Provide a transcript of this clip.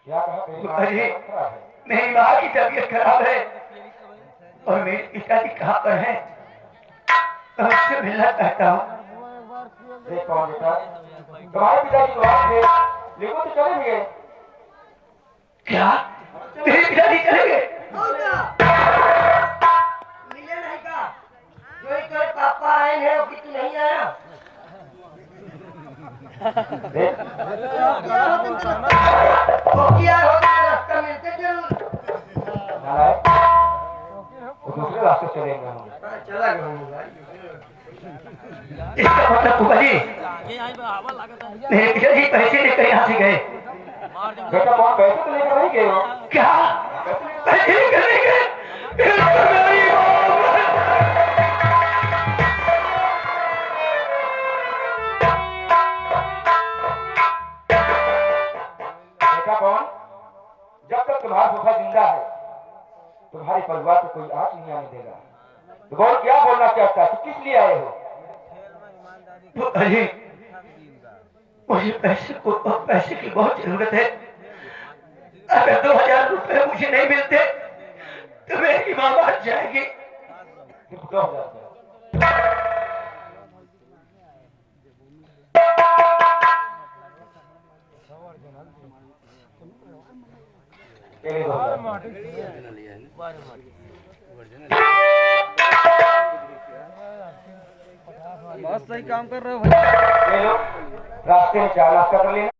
क्या कहा? अरे मेरी माँ की तबीयत खराब है और मेरे पिताजी कहाँ पर हैं? मैं उससे मिलना चाहता हूँ। देख कौन बेटा, तुम्हारे पिताजी तो थे लेकिन वो तो चले भी गए। क्या मेरे पिताजी चले गए? मिले नहीं का जो एक तेरे पापा आए हैं वो कितनी नहीं आया। देख क्या होते तो रास्ता मिलते जरूर। नालायक, वो दूसरे रास्ते चले गए होंगे। चला गया होगा। इसका मतलब फूफा जी मेरे पिताजी पैसे लेकर यहाँ से गए। बेटा कौन, पैसे तो लेकर नहीं गए हो? क्या पैसे लेकर नहीं गए? इसका मेरी बेटा कौन, जब तक तुम्हारा फूफा जिंदा है तुम्हारे परिवार को कोई आंच नहीं आने देगा। तो बोल, क्या बोलना चाहता है? तो किस लिए आए हो? फूफा जी मुझे पैसे की बहुत जरूरत है। अगर 2000 रुपए मुझे नहीं मिलते तो मेरी माँ मर जाएगी। सिर्फ 2000 रुपए? ये 2000। बहुत सही काम कर रहे हो भाई। ये लो, रास्ते में चाय नाश्ता कर लेना।